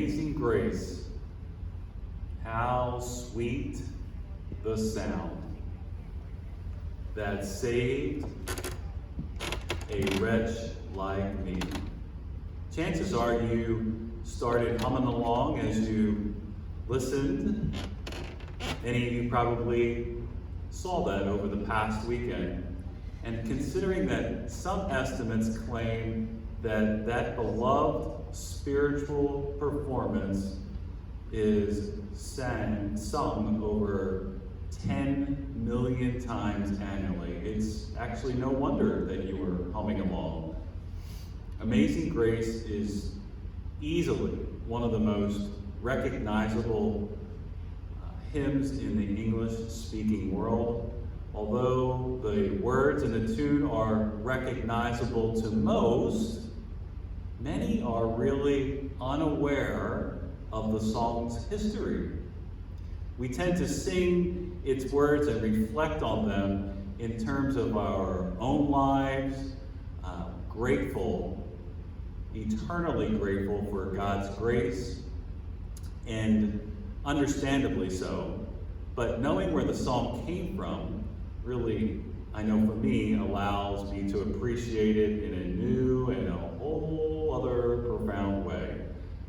Amazing grace, how sweet the sound that saved a wretch like me. Chances are you started humming along as you listened. Many of you probably saw that over the past weekend. And considering that some estimates claim that that beloved spiritual performance is sung over 10 million times annually, it's actually no wonder that you were humming along. Amazing Grace is easily one of the most recognizable hymns in the English-speaking world. Although the words and the tune are recognizable to most, many are really unaware of the song's history. We tend to sing its words and reflect on them in terms of our own lives, grateful, eternally grateful for God's grace, and understandably so. But knowing where the song came from really, I know for me, allows me to appreciate it in a new and a whole other profound way.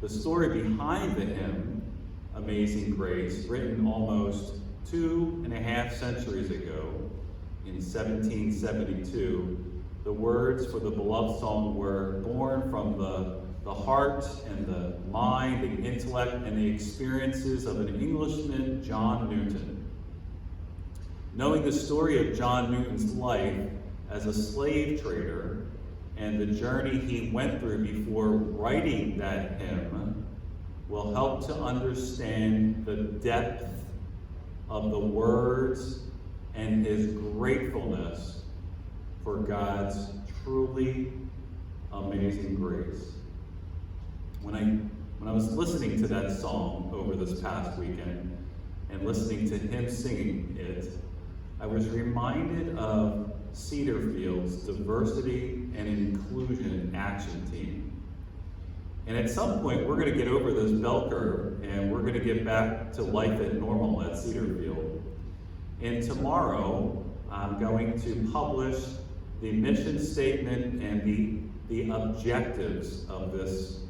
The story behind the hymn, Amazing Grace, written almost 2.5 centuries ago in 1772, the words for the beloved song were born from the heart and the mind and intellect and the experiences of an Englishman, John Newton. Knowing the story of John Newton's life as a slave trader and the journey he went through before writing that hymn will help to understand the depth of the words and his gratefulness for God's truly amazing grace. When I was listening to that song over this past weekend and listening to him singing it, I was reminded of Cedarfield's Diversity and Inclusion Action Team. And at some point, we're going to get over this bell curve and we're going to get back to life at normal at Cedarfield. And tomorrow, I'm going to publish the mission statement and the objectives of this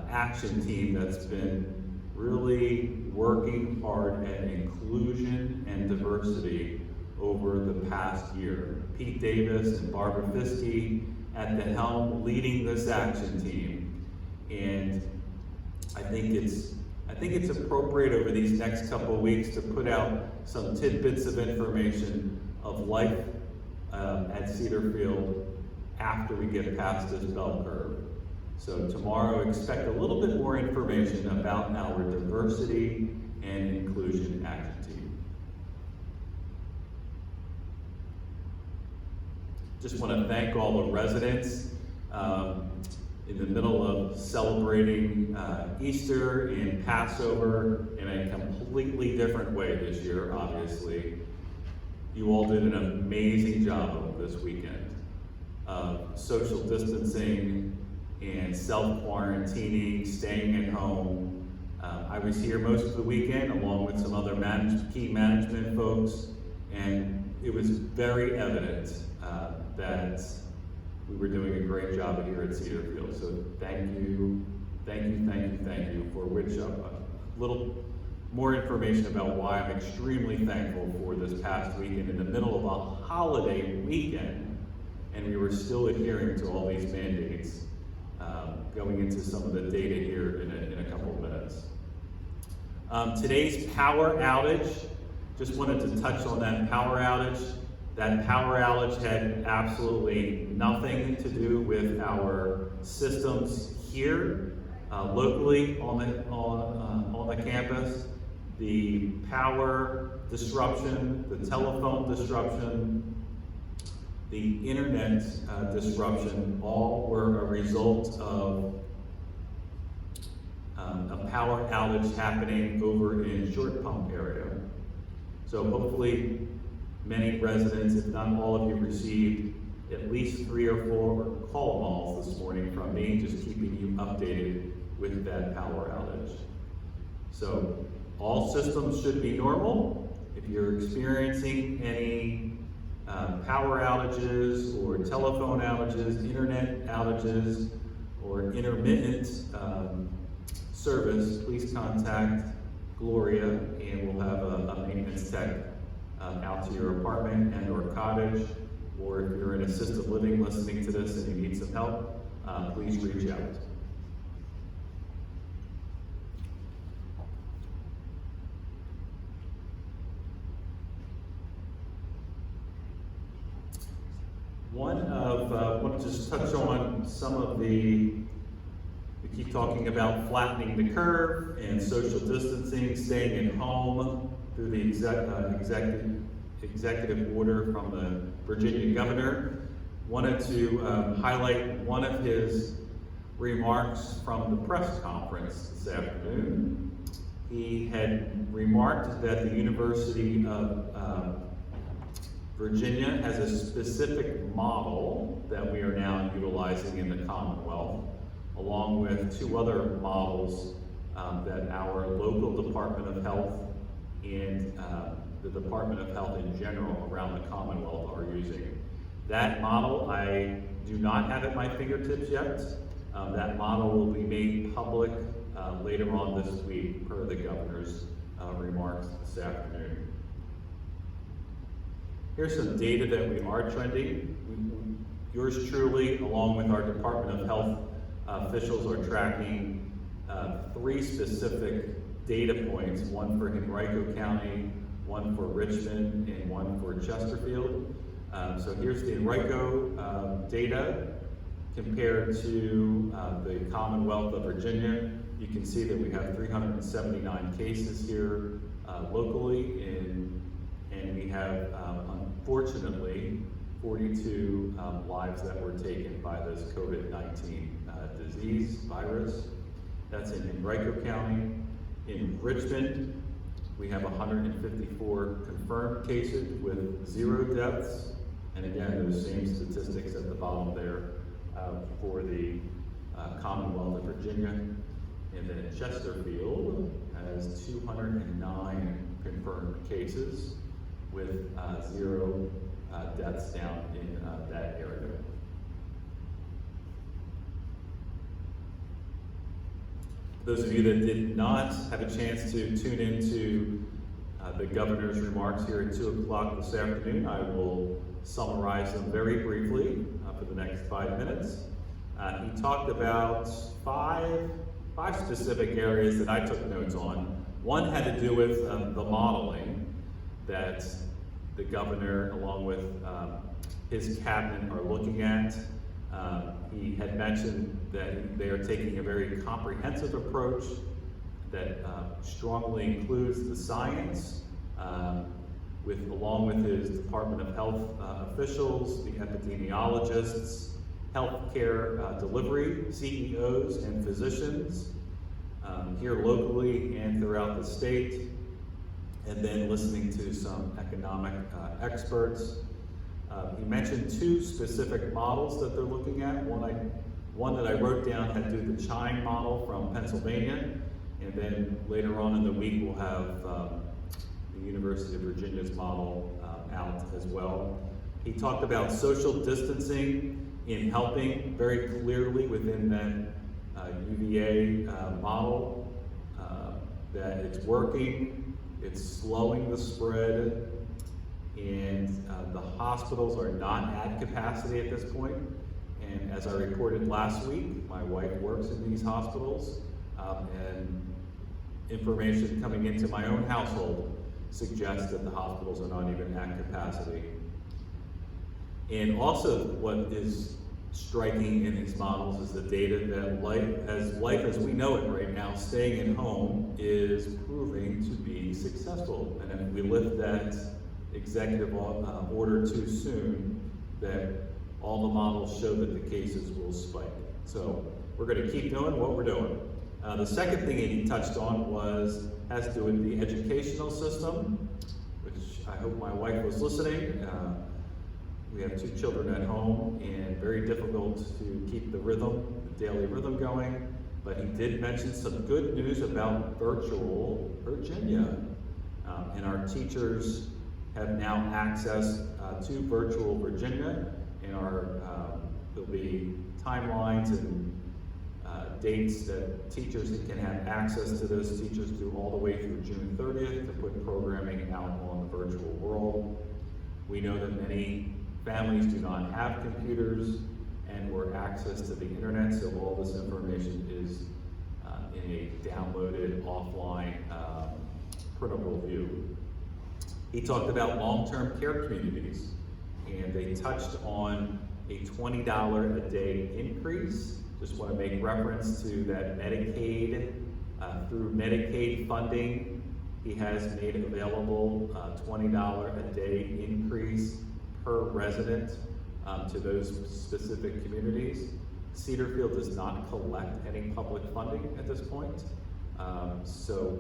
action team that's been really working hard at inclusion and diversity over the past year. Pete Davis and Barbara Fiske at the helm leading this action team. And I think it's appropriate over these next couple of weeks to put out some tidbits of information of life at Cedarfield after we get past this bell curve. So tomorrow, expect a little bit more information about our diversity and inclusion action team. Just want to thank all the residents in the middle of celebrating Easter and Passover in a completely different way this year, obviously. You all did an amazing job this weekend of social distancing and self-quarantining, staying at home. I was here most of the weekend along with some other key management folks, and it was very evident that we were doing a great job here at Cedarfield. So thank you for which a little more information about why I'm extremely thankful for this past weekend in the middle of a holiday weekend, and we were still adhering to all these mandates. Going into some of the data here in a couple of minutes. Today's power outage, just wanted to touch on that power outage. That power outage had absolutely nothing to do with our systems here locally on the campus. The power disruption, the telephone disruption, the internet disruption, all were a result of a power outage happening over in Short Pump area. So hopefully many residents, if not all of you, received at least 3 or 4 call calls this morning from me, just keeping you updated with that power outage. So all systems should be normal. If you're experiencing any power outages or telephone outages, internet outages, or intermittent service, please contact Gloria and we'll have a maintenance tech out to your apartment and or cottage, or if you're in assisted living listening to this and you need some help, please reach out. I want to just touch on some of we keep talking about flattening the curve and social distancing, staying at home through the executive order from the Virginia governor. Wanted to highlight one of his remarks from the press conference this afternoon. He had remarked that the University of Virginia has a specific model that we are now utilizing in the Commonwealth, along with two other models that our local Department of Health and the Department of Health in general around the Commonwealth are using. That model I do not have at my fingertips yet. That model will be made public later on this week per the governor's remarks this afternoon. Here's some data that we are trending. Yours truly, along with our Department of Health officials, are tracking 3 specific data points, one for Henrico County, one for Richmond, and one for Chesterfield. So here's the Henrico data compared to the Commonwealth of Virginia. You can see that we have 379 cases here locally, and we have, unfortunately, 42 lives that were taken by this COVID-19 virus. That's in Henrico County. In Richmond, we have 154 confirmed cases with 0 deaths. And again, those same statistics at the bottom there for the Commonwealth of Virginia. And then Chesterfield has 209 confirmed cases with 0 deaths down in that area. Those of you that did not have a chance to tune into the governor's remarks here at 2 o'clock this afternoon, I will summarize them very briefly for the next 5 minutes. He talked about five specific areas that I took notes on. One had to do with the modeling that the governor, along with his cabinet, are looking at. He had mentioned that they are taking a very comprehensive approach that strongly includes the science, along with his Department of Health officials, the epidemiologists, healthcare delivery CEOs and physicians here locally and throughout the state, and then listening to some economic experts. He mentioned 2 specific models that they're looking at. One that I wrote down had to do with the Chime model from Pennsylvania, and then later on in the week we'll have the University of Virginia's model out as well. He talked about social distancing in helping very clearly within that UVA model, that it's working, it's slowing the spread, and the hospitals are not at capacity at this point. And as I reported last week, my wife works in these hospitals, and information coming into my own household suggests that the hospitals are not even at capacity. And also what is striking in these models is the data that life as we know it right now, staying at home, is proving to be successful. And if we lift that executive order too soon, that all the models show that the cases will spike. So we're going to keep doing what we're doing. The second thing he touched on has to do with the educational system, which I hope my wife was listening. We have 2 children at home, and very difficult to keep the daily rhythm going. but he did mention some good news about virtual Virginia. And our teachers have now access to virtual Virginia, and there'll be timelines and dates that teachers can have access to those teachers do all the way through June 30th to put programming out on the virtual world. We know that many families do not have computers or access to the internet, so all this information is in a downloaded offline printable view. He talked about long-term care communities, and they touched on a $20 a day increase. Just want to make reference to that Medicaid, through Medicaid funding, he has made available $20 a day increase per resident to those specific communities. Cedarfield does not collect any public funding at this point, so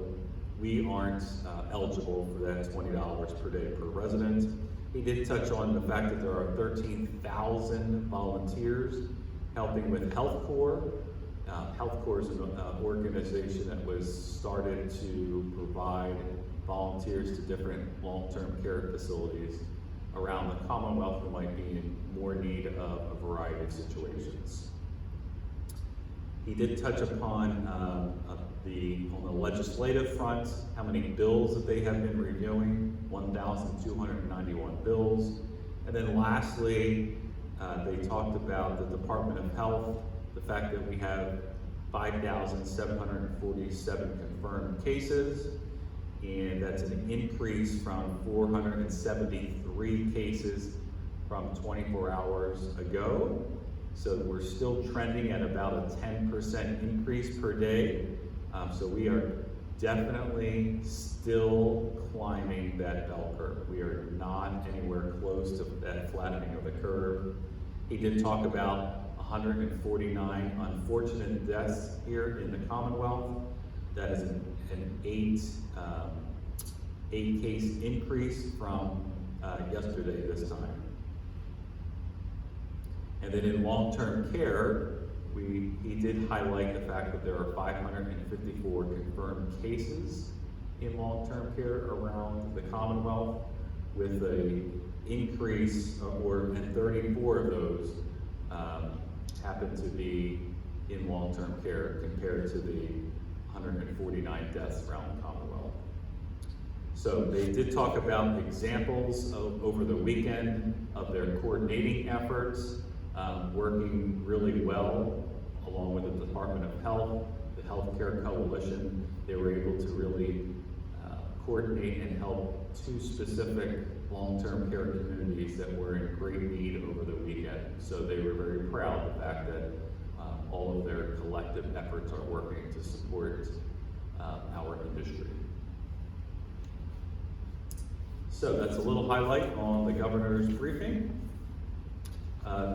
we aren't eligible for that $20 per day per resident. He did touch on the fact that there are 13,000 volunteers helping with Health Corps. Health Corps is an organization that was started to provide volunteers to different long-term care facilities around the Commonwealth who might be in more need of a variety of situations. He did touch upon on the legislative front, how many bills that they have been reviewing, 1,291 bills. And then lastly, they talked about the Department of Health, the fact that we have 5,747 confirmed cases, and that's an increase from 473 cases from 24 hours ago. So we're still trending at about a 10% increase per day. So we are definitely still climbing that bell curve. We are not anywhere close to that flattening of the curve. He did talk about 149 unfortunate deaths here in the Commonwealth. That is an eight case increase from yesterday this time. And then in long-term care, he did highlight the fact that there are 554 confirmed cases in long-term care around the Commonwealth, with an increase and 34 of those happen to be in long-term care compared to the 149 deaths around the Commonwealth. So they did talk about examples over the weekend of their coordinating efforts, working really well along with the Department of Health, the Healthcare Coalition. They were able to really coordinate and help two specific long-term care communities that were in great need over the weekend. So they were very proud of the fact that all of their collective efforts are working to support our industry. So that's a little highlight on the governor's briefing.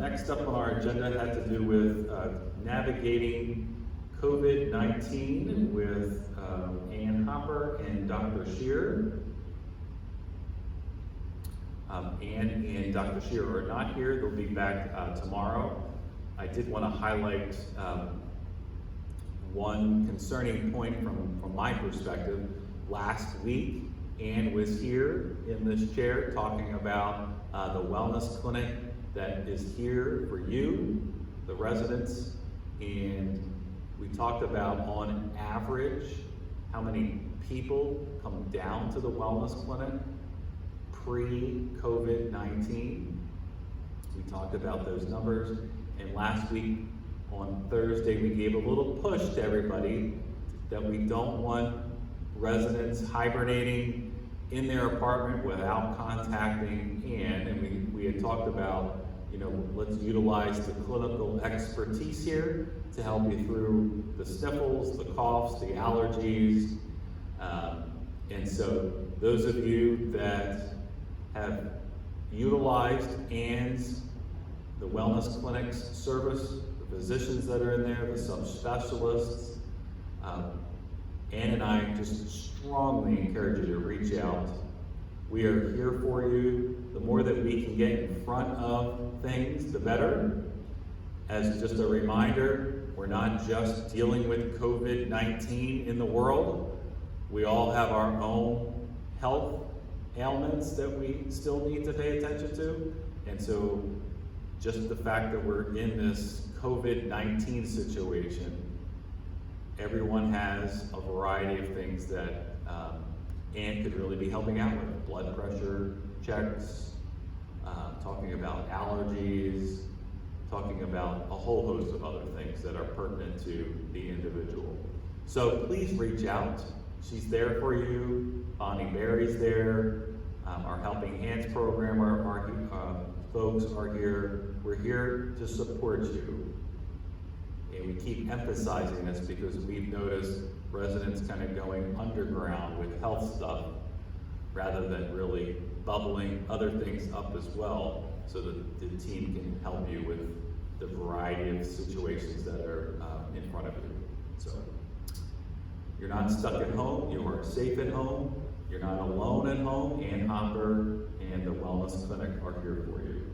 Next up on our agenda had to do with navigating COVID-19 with Ann Hopper and Dr. Shear. Ann and Dr. Shear are not here. They'll be back tomorrow. I did want to highlight one concerning point from my perspective. Last week, Ann was here in this chair talking about the wellness clinic that is here for you, the residents, and we talked about on average how many people come down to the wellness clinic pre-COVID-19. We talked about those numbers, and last week on Thursday we gave a little push to everybody that we don't want residents hibernating in their apartment without contacting Ann, and we had talked about, let's utilize the clinical expertise here to help you through the sniffles, the coughs, the allergies. And so those of you that have utilized Ann's, the wellness clinic's service, the physicians that are in there, the subspecialists, Ann and I just strongly encourage you to reach out. We are here for you. The more that we can get in front of things, the better. As just a reminder, we're not just dealing with COVID-19 in the world. We all have our own health ailments that we still need to pay attention to. And so just the fact that we're in this COVID-19 situation, everyone has a variety of things that Ann could really be helping out with. Blood pressure checks, talking about allergies, talking about a whole host of other things that are pertinent to the individual. So please reach out. She's there for you. Bonnie Berry's there. Our Helping Hands program, our folks are here. We're here to support you. And we keep emphasizing this because we've noticed residents kind of going underground with health stuff rather than really bubbling other things up as well, so that the team can help you with the variety of situations that are in front of you. So you're not stuck at home, you are safe at home, you're not alone at home. Ann Hopper and the Wellness Clinic are here for you.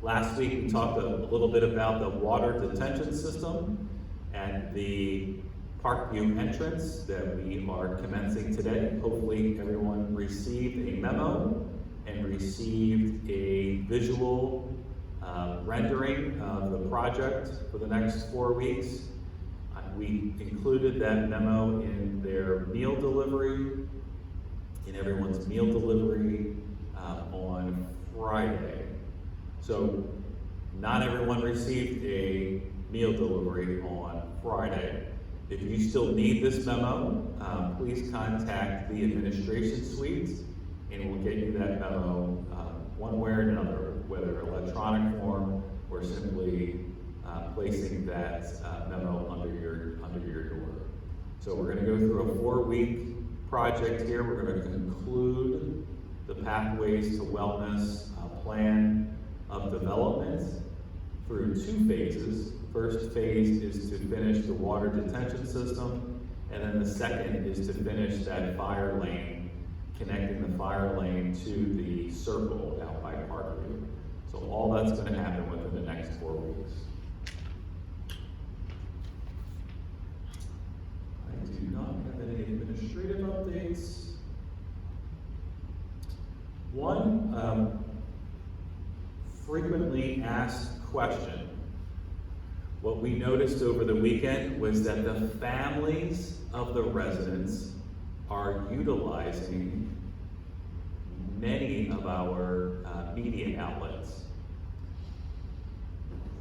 Last week we talked a little bit about the water detention system and the Parkview entrance that we are commencing today. Hopefully everyone received a memo and received a visual rendering of the project for the next 4 weeks. We included that memo in their meal delivery, in everyone's meal delivery on Friday. So not everyone received a meal delivery on Friday. If you still need this memo, please contact the administration suite and we'll get you that memo one way or another, whether electronic form or simply placing that memo under your door. So we're going to go through a 4-week project here. We're going to conclude the Pathways to Wellness plan of development through 2 phases. First phase is to finish the water detention system, and then the second is to finish that fire lane, connecting the fire lane to the circle out by Parkview. So all that's going to happen within the next 4 weeks. I do not have any administrative updates. One frequently asked question. What we noticed over the weekend was that the families of the residents are utilizing many of our media outlets.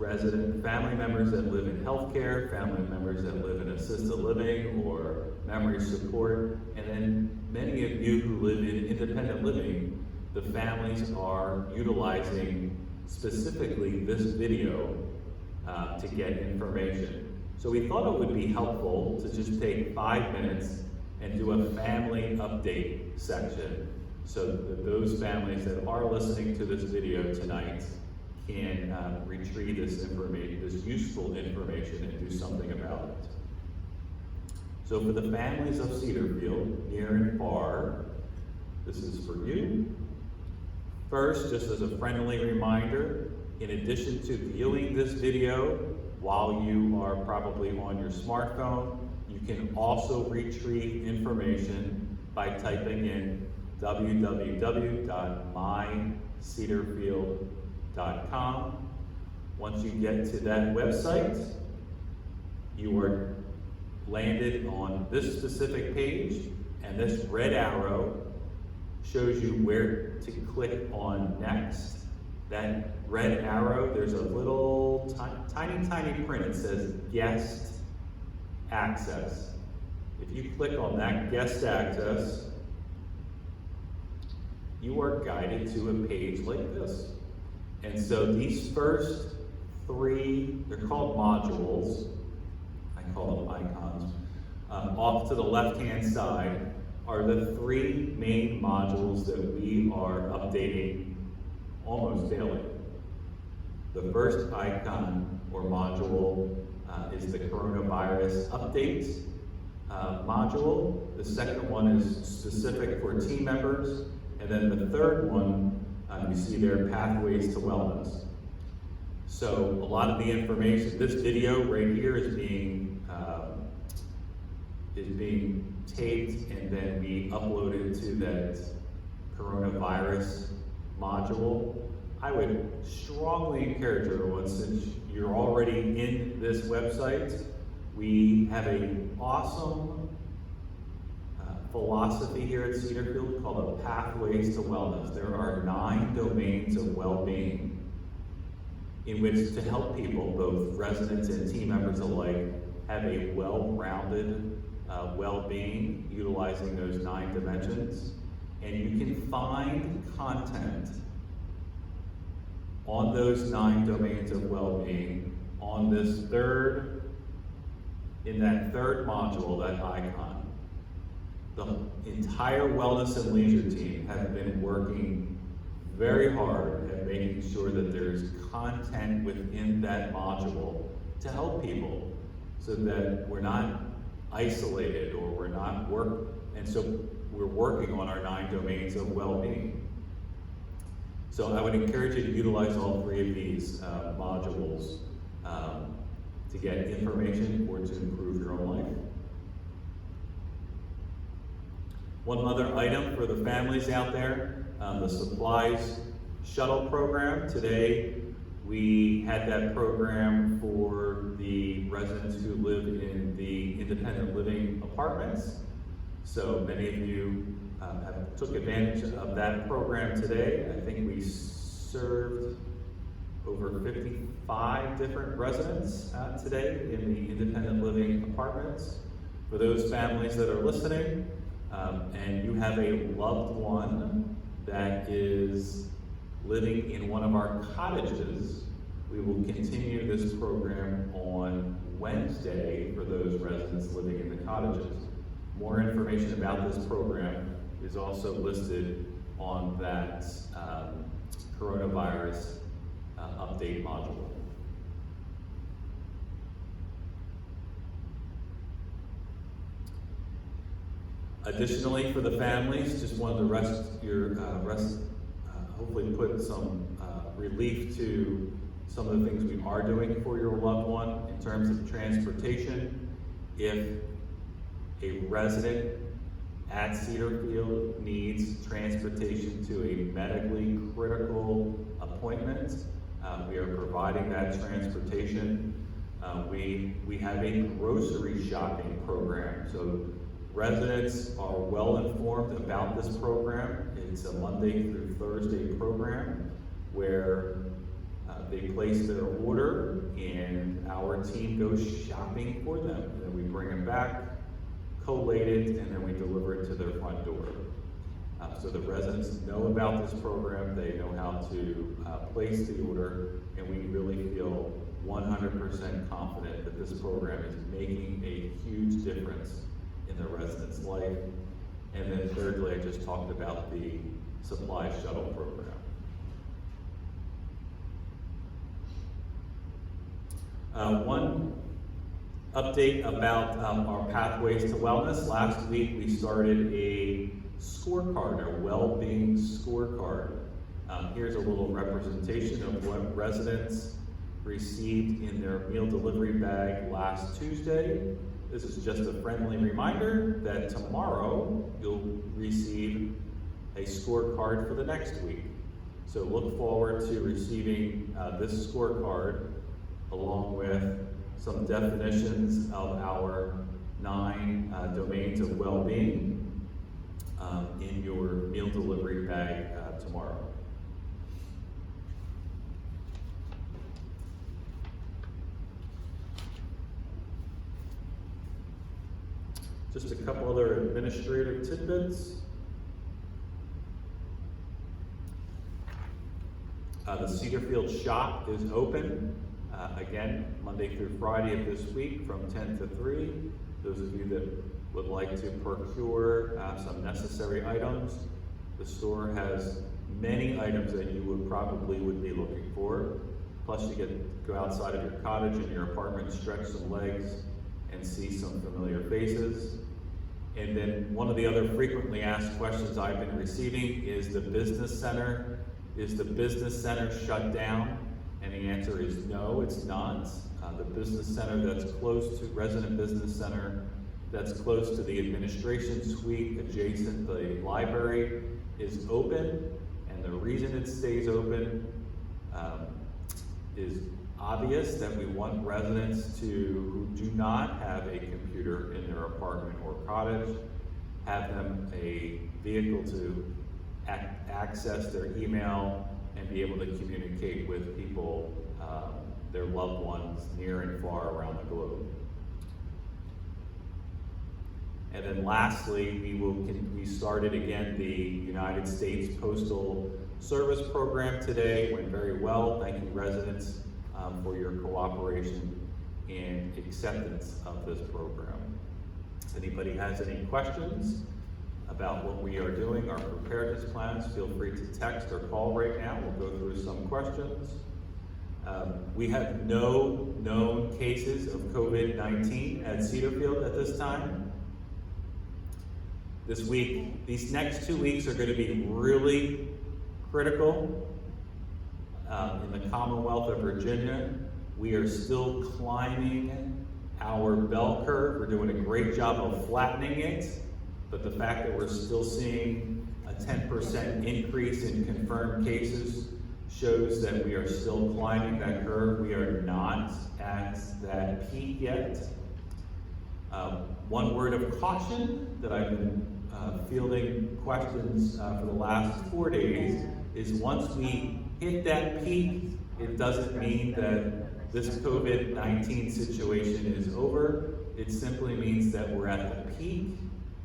Family members that live in healthcare, family members that live in assisted living or memory support, and then many of you who live in independent living, the families are utilizing specifically this video to get information. So we thought it would be helpful to just take 5 minutes and do a family update section so that those families that are listening to this video tonight can retrieve this information, this useful information, and do something about it. So for the families of Cedarfield, near and far, this is for you. First, just as a friendly reminder, in addition to viewing this video while you are probably on your smartphone, you can also retrieve information by typing in www.mycedarfield.com. Once you get to that website, you are landed on this specific page, and this red arrow shows you where to click on next. That red arrow, there's a little tiny print. It says guest access. If you click on that guest access, you are guided to a page like this. And so these first 3, they're called modules. I call them icons. Off to the left-hand side are the 3 main modules that we are updating almost daily. The first icon or module is the coronavirus updates module. The second one is specific for team members. And then the third one, you see there, Pathways to Wellness. So a lot of the information, this video right here is being taped, and then we upload it to that coronavirus module. I would strongly encourage everyone, since you're already in this website, we have an awesome philosophy here at Cedarfield called the Pathways to Wellness. There are 9 domains of well-being in which to help people, both residents and team members alike, have a well-rounded well-being utilizing those 9 dimensions. And you can find content on those 9 domains of well-being on this in that third module, that icon. The entire wellness and leisure team have been working very hard at making sure that there's content within that module to help people, so that we're not isolated or we're not and so we're working on our 9 domains of well-being. So I would encourage you to utilize all 3 of these modules to get information or to improve your own life. One other item for the families out there, the supplies shuttle program. Today we had that program for the residents who live in the independent living apartments. So many of you took advantage of that program today. I think we served over 55 different residents today in the independent living apartments. For those families that are listening, and you have a loved one that is living in one of our cottages, we will continue this program on Wednesday for those residents living in the cottages. More information about this program is also listed on that coronavirus update module. Additionally, for the families, just wanted to hopefully put some relief to some of the things we are doing for your loved one in terms of transportation. If a resident at Cedarfield needs transportation to a medically critical appointment, we are providing that transportation. We have a grocery shopping program. So residents are well informed about this program. It's a Monday through Thursday program where they place their order and our team goes shopping for them. And then we bring them back, collate it, and then we deliver it to their front door. So the residents know about this program, they know how to place the order, and we really feel 100% confident that this program is making a huge difference in the resident's life. And then thirdly, I just talked about the supply shuttle program. One update about our Pathways to Wellness. Last week we started a scorecard, a well-being scorecard. Here's a little representation of what residents received in their meal delivery bag last Tuesday. This is just a friendly reminder that tomorrow you'll receive a scorecard for the next week. So look forward to receiving this scorecard along with some definitions of our 9 domains of well-being in your meal delivery bag tomorrow. Just a couple other administrative tidbits. The Cedarfield shop is open. Again, Monday through Friday of this week from 10 to 3. Those of you that would like to procure some necessary items, the store has many items that you would be looking for. Plus you get to go outside of your cottage and your apartment, stretch some legs, and see some familiar faces. And then one of the other frequently asked questions I've been receiving is the business center shut down? And the answer is no, it's not. The business center that's close to, resident business center that's close to the administration suite adjacent the library is open, and the reason it stays open is obvious, that we want residents who do not have a computer in their apartment or cottage, have them a vehicle to access their email and be able to communicate with people, their loved ones near and far around the globe. And then lastly, we started again the United States Postal Service program today. Went very well. Thank you, residents, for your cooperation and acceptance of this program. If anybody has any questions about what we are doing, our preparedness plans, feel free to text or call right now. We'll go through some questions. We have no known cases of COVID-19 at Cedarfield at this time. This week, these next 2 weeks are going to be really critical in the Commonwealth of Virginia. We are still climbing our bell curve. We're doing a great job of flattening it, but the fact that we're still seeing a 10% increase in confirmed cases shows that we are still climbing that curve. We are not at that peak yet. One word of caution that I've been fielding questions for the last 4 days is, once we hit that peak, it doesn't mean that this COVID-19 situation is over. It simply means that we're at the peak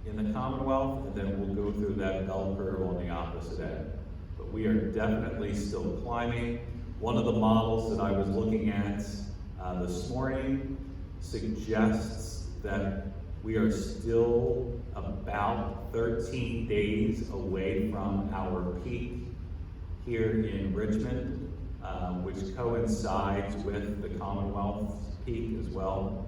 in the Commonwealth, and then we'll go through that bell curve on the opposite end. But we are definitely still climbing. One of the models that I was looking at this morning suggests that we are still about 13 days away from our peak here in Richmond, which coincides with the Commonwealth's peak as well.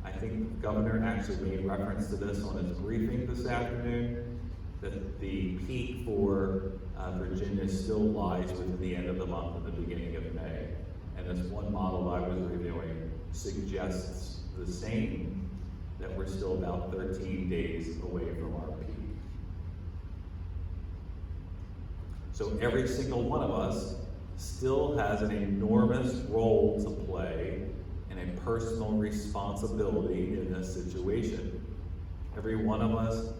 I think the governor actually made reference to this on his briefing this afternoon, that the peak for Virginia still lies within the end of the month and the beginning of May. And this one model I was reviewing suggests the same, that we're still about 13 days away from our peak. So every single one of us still has an enormous role to play and a personal responsibility in this situation. Every one of us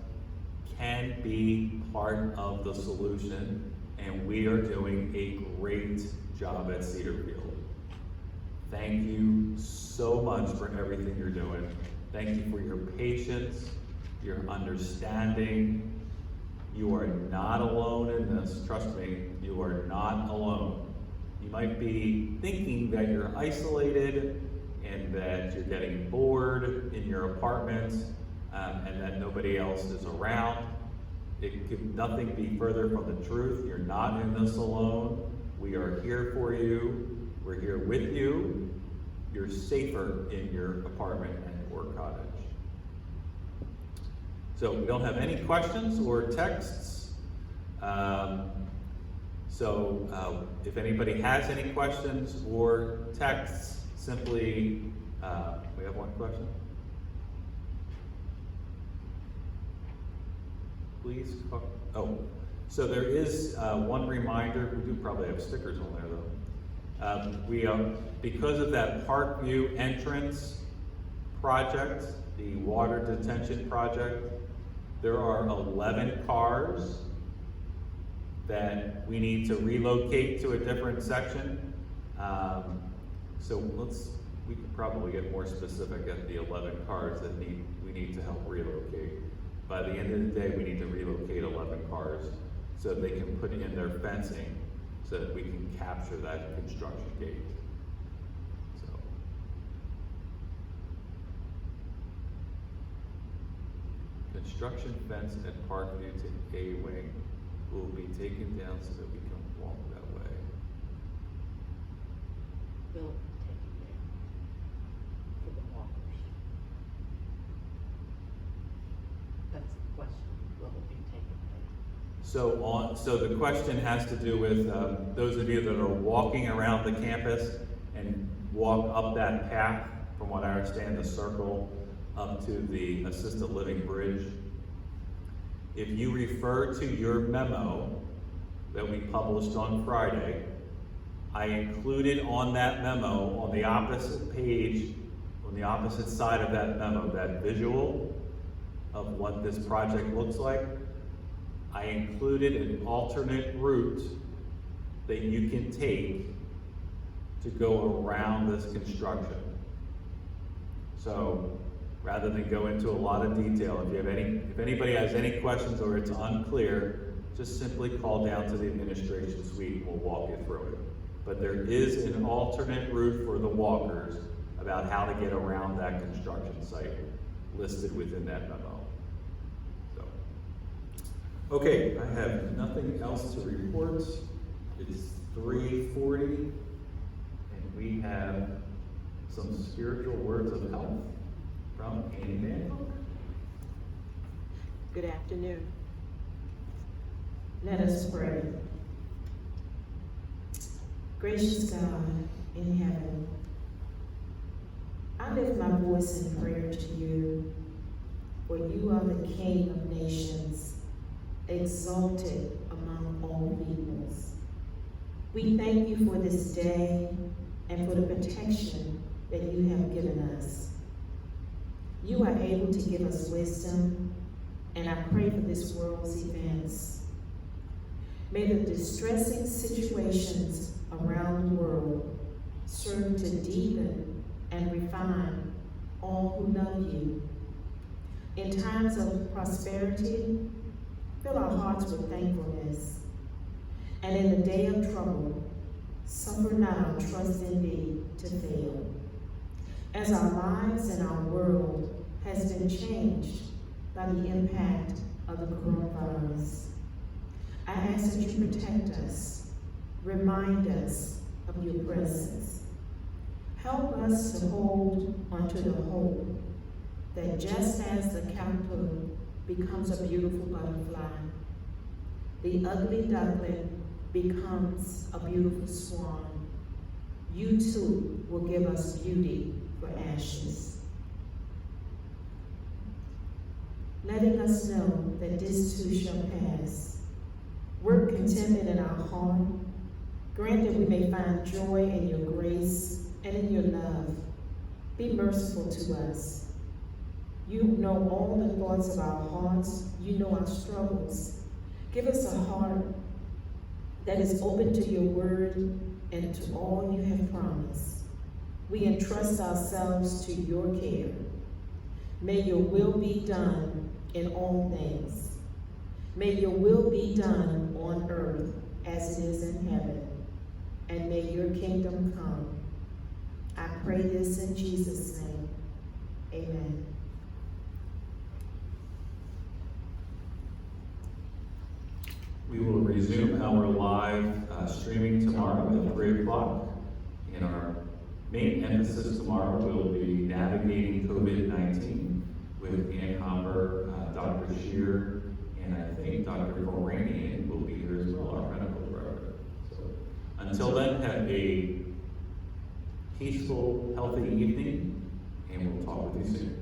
can be part of the solution, and we are doing a great job at Cedarfield. Thank you so much for everything you're doing. Thank you for your patience, your understanding. You are not alone in this. Trust me, you are not alone. You might be thinking that you're isolated and that you're getting bored in your apartment and that nobody else is around. It could nothing be further from the truth. You're not in this alone. We are here for you. We're here with you. You're safer in your apartment and or cottage. So we don't have any questions or texts. If anybody has any questions or texts, simply, we have one question. Please, so there is one reminder. We do probably have stickers on there though. Because of that Parkview entrance project, the water detention project, there are 11 cars that we need to relocate to a different section. We could probably get more specific at the 11 cars that we need to help relocate. By the end of the day, we need to relocate 11 cars so that they can put in their fencing so that we can capture that construction gate. Construction fence at Parkview to A wing will be taken down so that we can walk that way. Will take it down for the walkers. That's the question. Will it be taken down? So the question has to do with those of you that are walking around the campus and walk up that path, from what I understand, the circle up to the assisted living bridge. If you refer to your memo that we published on Friday, I included on that memo, on the opposite page, on the opposite side of that memo, that visual of what this project looks like. I included an alternate route that you can take to go around this construction. So rather than go into a lot of detail, if anybody has any questions or it's unclear, just simply call down to the administration suite and we'll walk you through it. But there is an alternate route for the walkers about how to get around that construction site listed within that memo. Okay, I have nothing else to report. It's 3:40, and we have some spiritual words of health from Annie Mancock. Good afternoon. Let us pray. Gracious God in heaven, I lift my voice in prayer to you, for you are the King of nations, exalted among all peoples. We thank you for this day and for the protection that you have given us. You are able to give us wisdom, and I pray for this world's events. May the distressing situations around the world serve to deepen and refine all who love you. In times of prosperity, fill our hearts with thankfulness. And in the day of trouble, suffer not our trust in thee to fail. As our lives and our world has been changed by the impact of the coronavirus, I ask that you protect us, remind us of your presence. Help us to hold onto the hope that just as the caterpillar becomes a beautiful butterfly, the ugly duckling becomes a beautiful swan. You too will give us beauty for ashes. Letting us know that this too shall pass. Work contentment in our heart. Grant that we may find joy in your grace and in your love. Be merciful to us. You know all the thoughts of our hearts. You know our struggles. Give us a heart that is open to your word and to all you have promised. We entrust ourselves to your care. May your will be done in all things. May your will be done on earth as it is in heaven. And may your kingdom come. I pray this in Jesus' name. Amen. We will resume our live streaming tomorrow at 3 o'clock. And our main emphasis tomorrow will be navigating COVID-19 with Ann Hopper, Dr. Shear, and I think Dr. Moranian will be here as well, our medical director. So until then, have a peaceful, healthy evening, and we'll talk with you soon.